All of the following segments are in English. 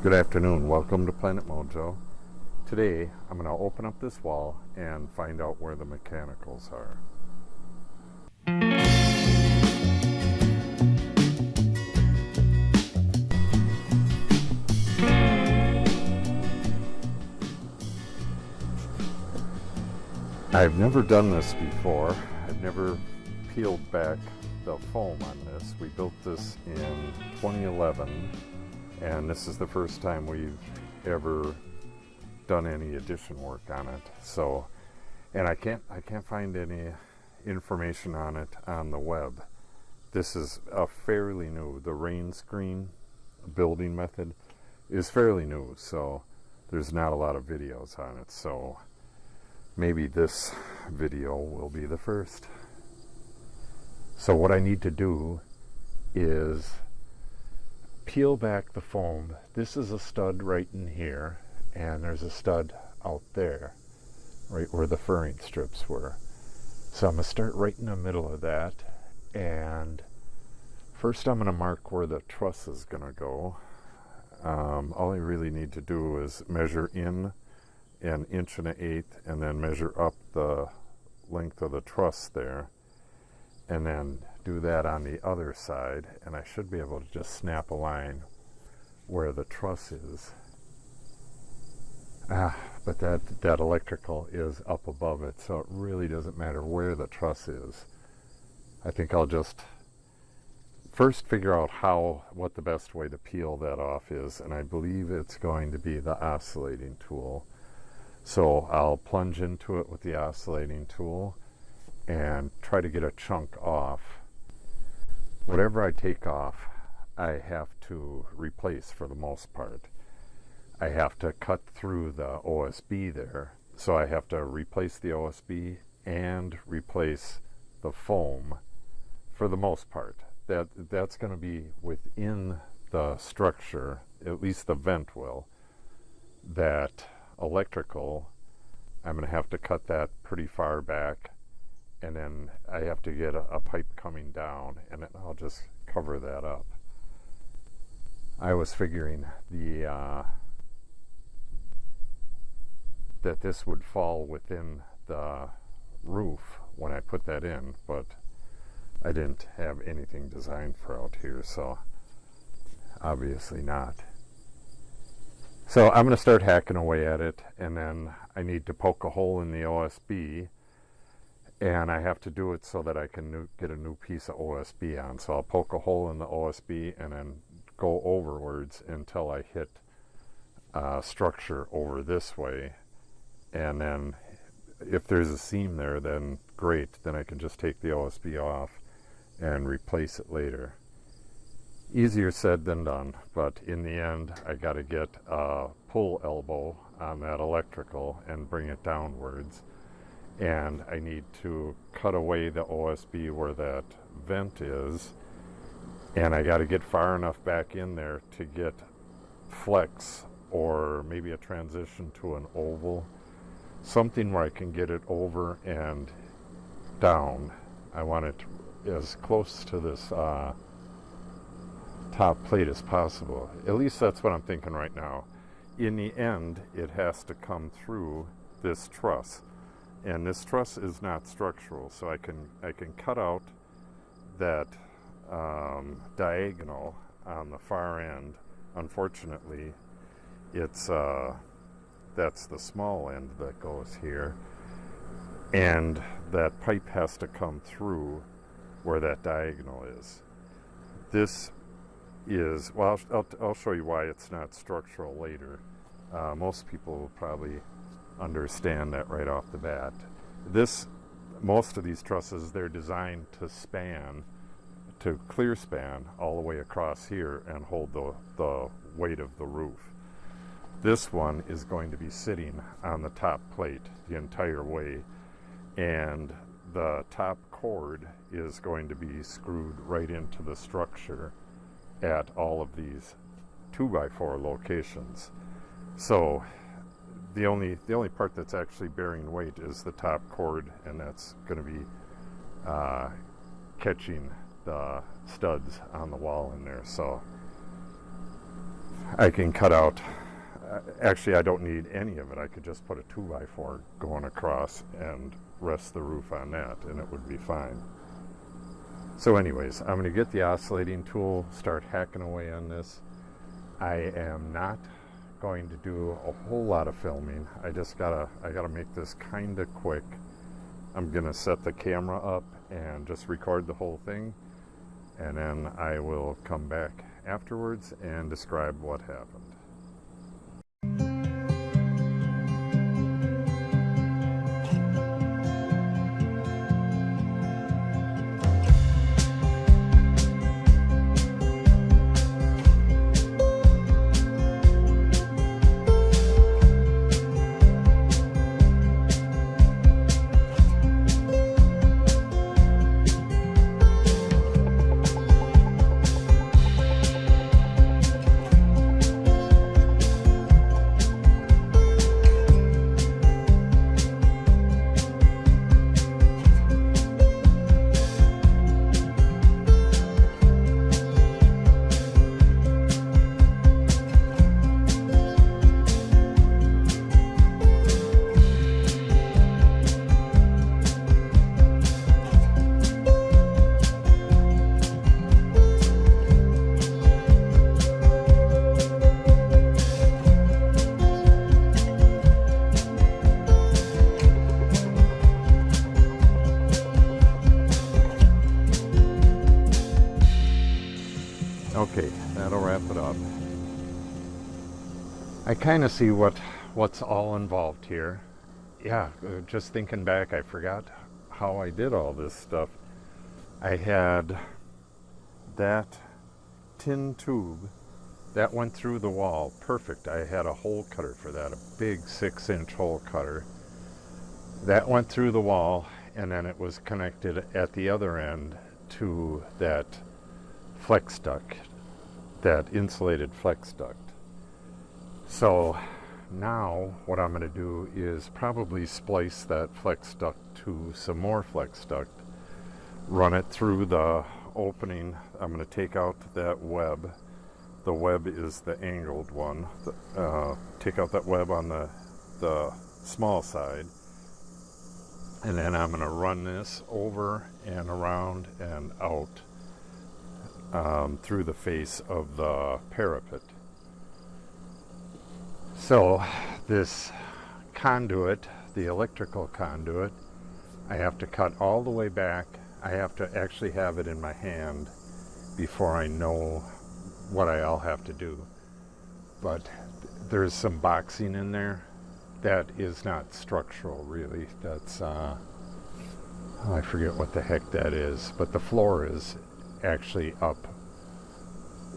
Good afternoon, welcome to Planet Mojo. Today I'm going to open up this wall and find out where the mechanicals are. I've never done this before. I've never peeled back the foam on this. We built this in 2011. And this is the first time we've ever done any addition work on it. So, and I can't find any information on it on the web. This is a fairly new, the rain screen building method is fairly new, so there's not a lot of videos on it. So maybe this video will be the first. So what I need to do is peel back the foam. This is a stud right in here, and there's a stud out there, right where the furring strips were. So I'm going to start right in the middle of that, and first I'm going to mark where the truss is going to go. All I really need to do is measure in 1 1/8 inches and then measure up the length of the truss there, and then do that on the other side, and I should be able to just snap a line where the truss is. But that electrical is up above it, so it really doesn't matter where the truss is. I think I'll just first figure out what the best way to peel that off is, and I believe it's going to be the oscillating tool. So I'll plunge into it with the oscillating tool and try to get a chunk off. Whatever I take off, I have to replace for the most part. I have to cut through the OSB there, so I have to replace the OSB and replace the foam for the most part. That's going to be within the structure, at least the vent will. That electrical, I'm going to have to cut that pretty far back, and then I have to get a pipe coming down, and then I'll just cover that up. I was figuring that this would fall within the roof when I put that in, but I didn't have anything designed for out here, so obviously not. So I'm going to start hacking away at it, and then I need to poke a hole in the OSB, and I have to do it so that I can get a new piece of OSB on. So I'll poke a hole in the OSB and then go overwards until I hit structure over this way. And then if there's a seam there, then great. Then I can just take the OSB off and replace it later. Easier said than done, but in the end, I got to get a pull elbow on that electrical and bring it downwards. And I need to cut away the OSB where that vent is, and I got to get far enough back in there to get flex or maybe a transition to an oval, something where I can get it over and down. I want it as close to this top plate as possible. At least that's what I'm thinking right now. In the end, it has to come through this truss. And this truss is not structural, so I can cut out that diagonal on the far end. Unfortunately, it's that's the small end that goes here, and that pipe has to come through where that diagonal is. This is, well, I'll show you why it's not structural later. Most people will probably understand that right off the bat. Most of these trusses, they're designed to span, to clear span all the way across here and hold the weight of the roof. This one is going to be sitting on the top plate the entire way, and the top cord is going to be screwed right into the structure at all of these 2x4 locations. So the only part that's actually bearing weight is the top cord, and that's going to be catching the studs on the wall in there. So I can cut out, actually I don't need any of it. I could just put a 2x4 going across and rest the roof on that and it would be fine. So anyways, I'm going to get the oscillating tool, start hacking away on this. I am not going to do a whole lot of filming. I gotta make this kind of quick. I'm gonna set the camera up and just record the whole thing, and then I will come back afterwards and describe what happened. Okay, that'll wrap it up. I kind of see what's all involved here. Yeah, just thinking back, I forgot how I did all this stuff. I had that tin tube that went through the wall. Perfect. I had a hole cutter for that, a big 6-inch hole cutter. That went through the wall, and then it was connected at the other end to that flex duct, that insulated flex duct. So now what I'm going to do is probably splice that flex duct to some more flex duct, run it through the opening. I'm going to take out that web. The web is the angled one. Take out that web on the small side, and then I'm going to run this over and around and out through the face of the parapet. So this conduit, the electrical conduit, I have to cut all the way back. I have to actually have it in my hand before I know what I'll have to do. But there's some boxing in there that is not structural, really. That's I forget what the heck that is, but the floor is actually up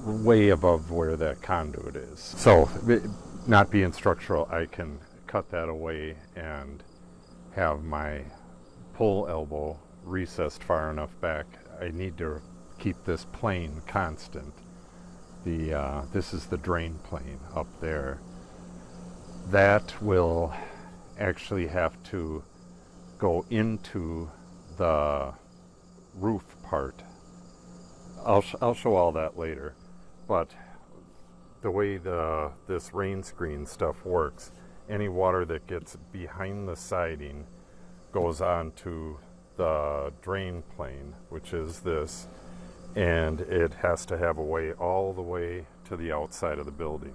way above where that conduit is. So not being structural, I can cut that away and have my pull elbow recessed far enough back. I need to keep this plane constant. This is the drain plane up there. That will actually have to go into the roof part. I'll show all that later, but the way this rain screen stuff works, any water that gets behind the siding goes onto the drain plane, which is this, and it has to have a way all the way to the outside of the building.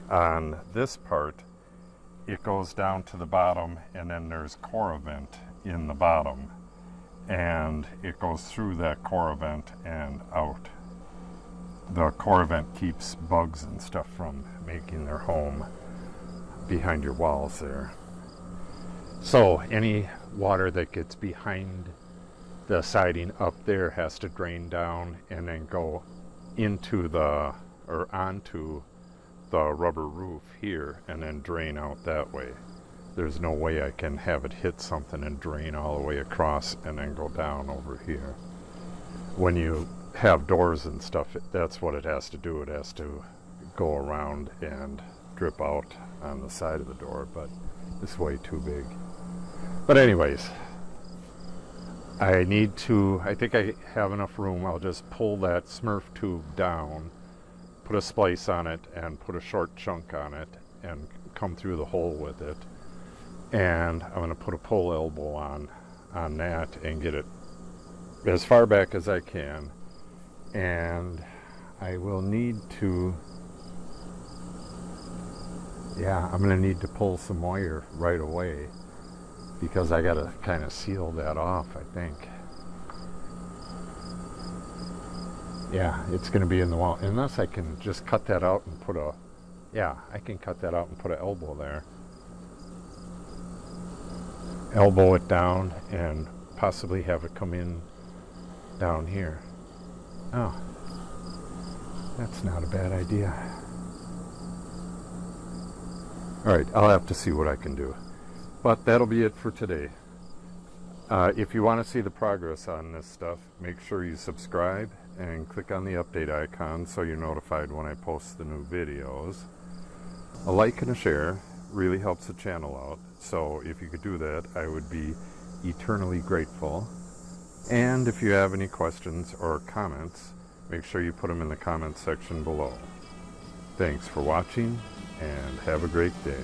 On this part, it goes down to the bottom, and then there's core vent in the bottom, and it goes through that core vent and out. The core vent keeps bugs and stuff from making their home behind your walls there. So any water that gets behind the siding up there has to drain down and then go into onto the rubber roof here and then drain out that way. There's no way I can have it hit something and drain all the way across and then go down over here. When you have doors and stuff, that's what it has to do. It has to go around and drip out on the side of the door, but it's way too big. But anyways, I think I have enough room. I'll just pull that Smurf tube down put a splice on it and put a short chunk on it and come through the hole with it. And I'm going to put a pull elbow on that and get it as far back as I can. And I will need to, I'm going to need to pull some wire right away, because I got to kind of seal that off, I think. Yeah, it's going to be in the wall, unless I can just cut that out and put I can cut that out and put an elbow there. Elbow it down and possibly have it come in down here. Oh, that's not a bad idea. Alright, I'll have to see what I can do. But that'll be it for today. If you want to see the progress on this stuff, make sure you subscribe and click on the update icon so you're notified when I post the new videos. A like and a share really helps the channel out, so if you could do that, I would be eternally grateful. And if you have any questions or comments, make sure you put them in the comments section below. Thanks for watching, and have a great day.